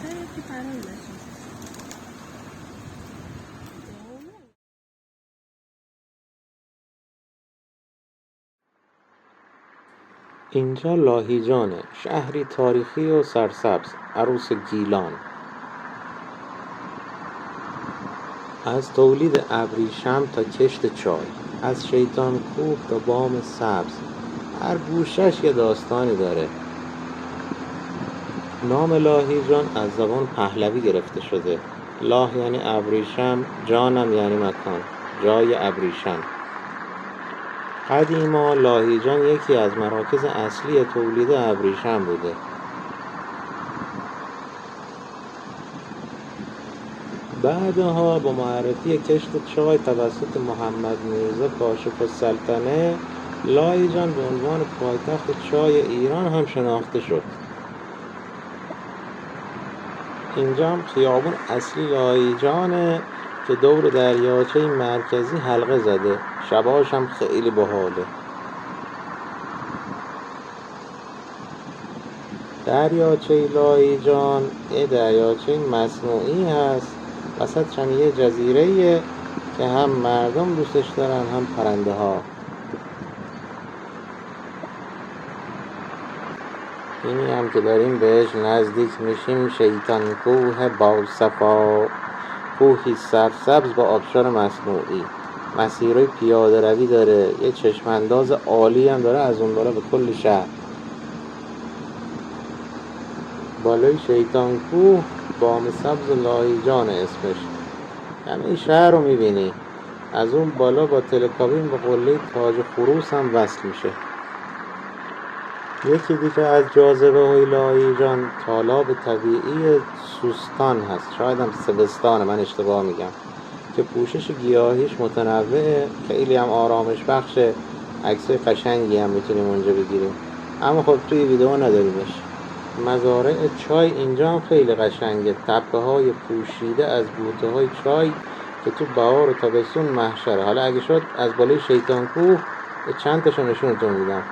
خیلی فراری نشد. اینجا لاهیجانه، شهری تاریخی و سرسبز، عروس گیلان. از تولید ابریشم تا کشت چای، از شیطان کوه تا بام سبز، هر گوشش یه داستانی داره. نام لاهیجان از زبان پهلوی گرفته شده. لاه یعنی ابریشم، جانم یعنی مکان، جای ابریشم. قدیما لاهیجان یکی از مراکز اصلی تولید ابریشم بوده. بعدها با معرفی کشت چای توسط محمد میرزا کاشف السلطنه، لاهیجان به عنوان پایتخت چای ایران هم شناخته شد. اینجا هم خیابون اصلی لاهیجانه که دور دریاچه مرکزی حلقه زده. شباش هم خیلی باحاله. دریاچه لاهیجان یه دریاچه مصنوعی هست، وسطش هم یه جزیره‌ایه که هم مردم دوستش دارن هم پرنده ها. اینی هم که داریم بهش نزدیک میشیم شیطان کوه باصفا، کوهی سرسبز با آبشار مصنوعی. مسیرهای پیاده روی داره، یه چشمانداز عالی هم داره از اون بالا به کل شهر. بالای شیطان کوه بام سبز لاهیجان اسمش. همه شهر رو میبینی. از اون بالا با تلکابین به قله تاج خروس هم وصل میشه. یکی دیگه از جاذبه های لاهیجان تالاب طبیعی سوستان هست، شاید هم سوستانه، من اشتباه میگم، که پوشش گیاهیش متنوعه، خیلی هم آرامش بخشه. عکسای قشنگی هم میتونیم اونجا بگیریم، اما خب توی ویدیو نداریمش. مزارع چای اینجا هم خیلی قشنگه، تپه های پوشیده از بوته های چای که تو بهار و تابستون محشره. حالا اگه شد از بالای شیطان کوه چند تاشو نشونتون میدم.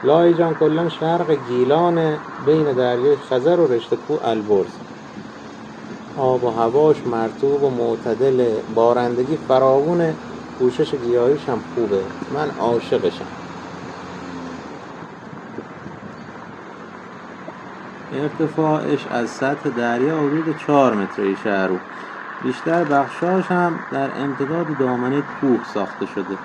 لاهیجان کلا شرق گیلانه، بین دریای خزر و رشته کوه البرز. آب و هواش مرطوب و معتدله، بارندگی فراوونه، پوشش گیاهیش هم خوبه. من عاشقشم. ارتفاعش از سطح دریا حدود 4 متره شهرو. بیشتر بخشاش هم در امتداد دامنه کوه ساخته شده.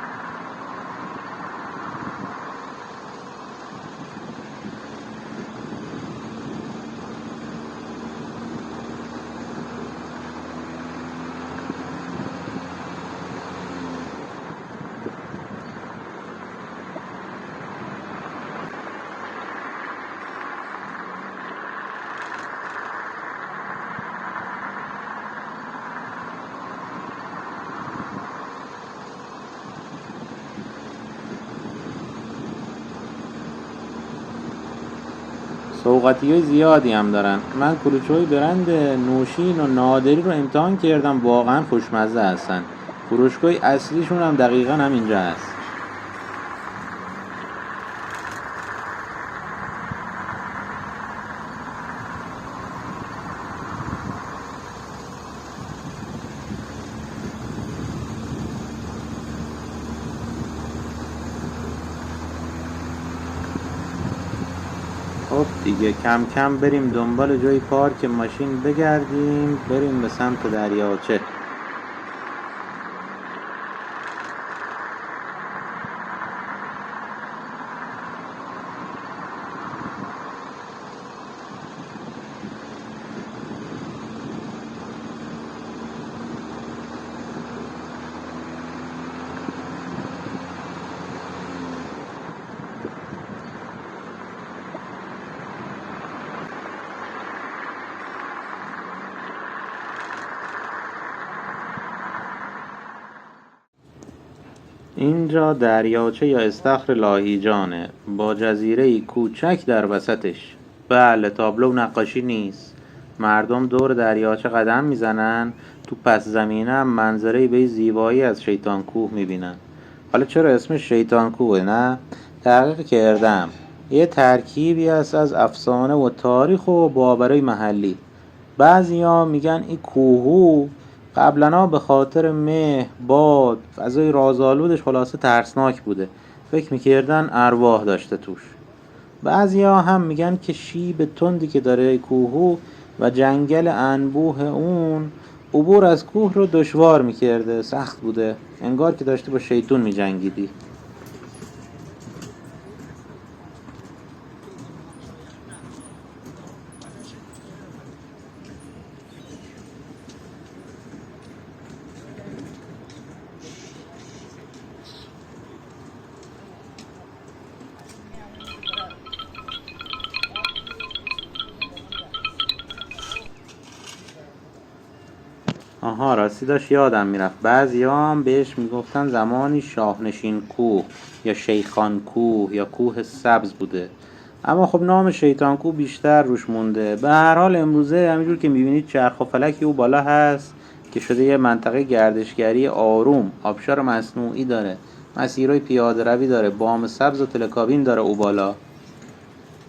سوغاتی زیادی هم دارن. من کلوچه‌های برند نوشین و نادری رو امتحان کردم، واقعا خوشمزه هستن. فروشگاه اصلیشون هم دقیقا همینجا هست. خب دیگه کم کم بریم دنبال جای پارک ماشین بگردیم، بریم به سمت دریاچه. اینجا دریاچه یا استخر لاهیجانه با جزیره‌ای کوچک در وسطش. بله، تابلو نقاشی نیست. مردم دور دریاچه قدم میزنن، تو پس زمینه هم منظره‌ای به زیبایی از شیطان کوه میبینن. حالا چرا اسمش شیطان کوه؟ نه، تحقیق کردم. یه ترکیبی است از افسانه و تاریخ و باورهای محلی. بعضیا میگن این کوهو قبلنا به خاطر مه، باد، فضای رازآلودش خلاصه ترسناک بوده، فکر میکردن ارواح داشته توش. بعضیا هم میگن که شیب تندی که داره کوهو و جنگل انبوه اون عبور از کوه رو دشوار میکرده، سخت بوده، انگار که داشته با شیطون میجنگیدی. آها راستی داشت یادم میرفت، بعضیا هم بهش میگفتن زمانی شاهنشین کوه یا شیخان کوه یا کوه سبز بوده، اما خب نام شیطان کوه بیشتر روش مونده. به هر حال امروزه همینجور که میبینید چرخ و فلکی او بالا هست که شده یه منطقه گردشگری آروم، آبشار مصنوعی داره، مسیرهای پیاده روی داره، بام سبز و تلکابین داره او بالا.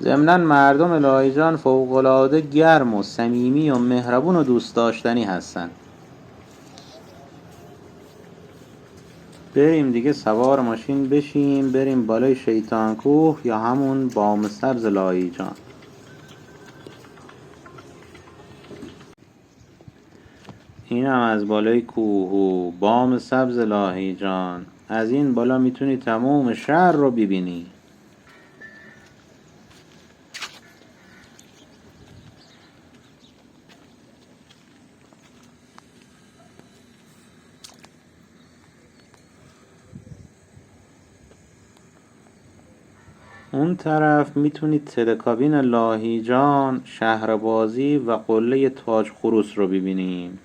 ضمناً مردم لاهیجان فوق‌العاده گرم و صمیمی و مهربون و دوست داشتنی هستن. بریم دیگه سوار ماشین بشیم بریم بالای شیطان کوه یا همون بام سبز لاهیجان. اینم از بالای کوه و بام سبز لاهیجان، از این بالا میتونی تموم شهر رو ببینی. اون طرف میتونی تلکابین لاهیجان، شهربازی و قله تاج خروس رو ببینیم.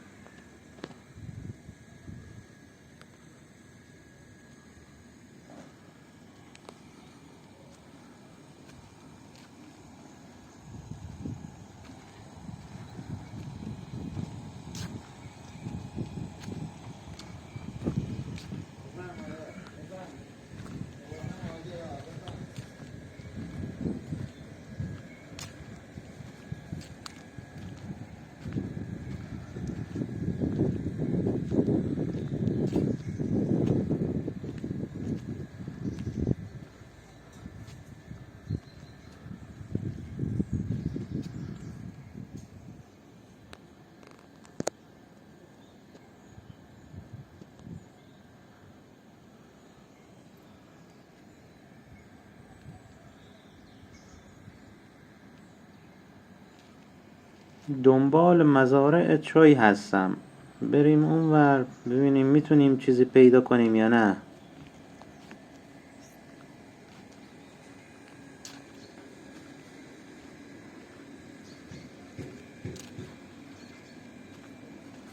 دنبال مزارع چای هستم، بریم اونور ببینیم میتونیم چیزی پیدا کنیم یا نه.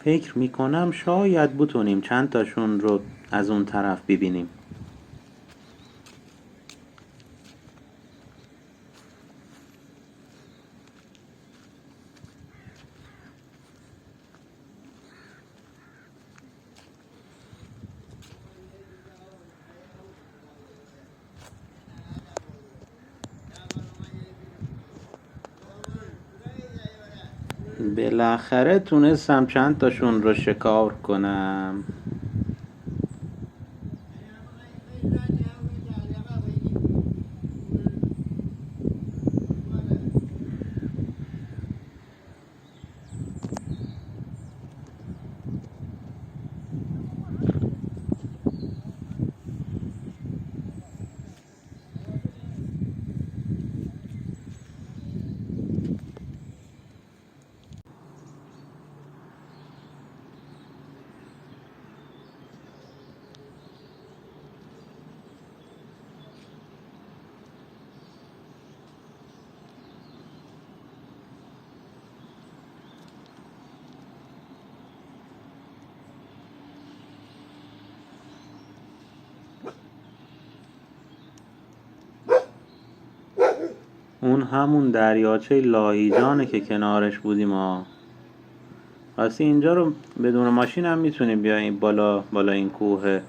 فکر میکنم شاید بتونیم چند تاشون رو از اون طرف ببینیم. بالاخره تونستم چند تاشون رو شکار کنم. اون همون دریاچه لاهیجانه که کنارش بودیم ها. راستی اینجا رو بدون ماشین هم میتونی بیای بالا این کوه،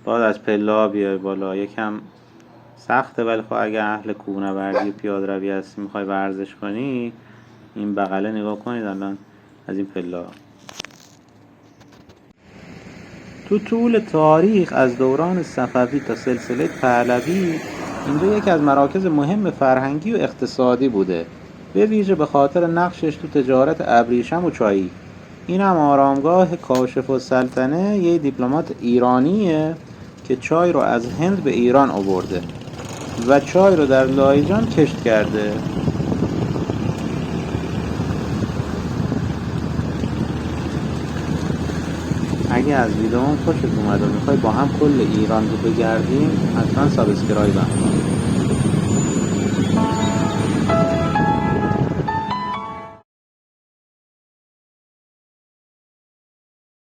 باید از پلا بیای بالا، یکم سخته ولی خب اگه اهل کوهنوردی و پیاده روی هستی میخوای ورزش کنی، این بغله نگاه کنید الان از این پلا. تو طول تاریخ از دوران صفوی تا سلسله پهلوی اینجا یکی از مراکز مهم فرهنگی و اقتصادی بوده، به ویژه به خاطر نقشش تو تجارت ابریشم و چایی. این هم آرامگاه کاشف السلطنه، یه دیپلمات ایرانیه که چای رو از هند به ایران آورده و چای رو در لایجان کشت کرده. اگه از ویدئوم خوشت اومد و میخوای با هم کل ایران رو بگردیم، حتما سابسکرایب هم کن.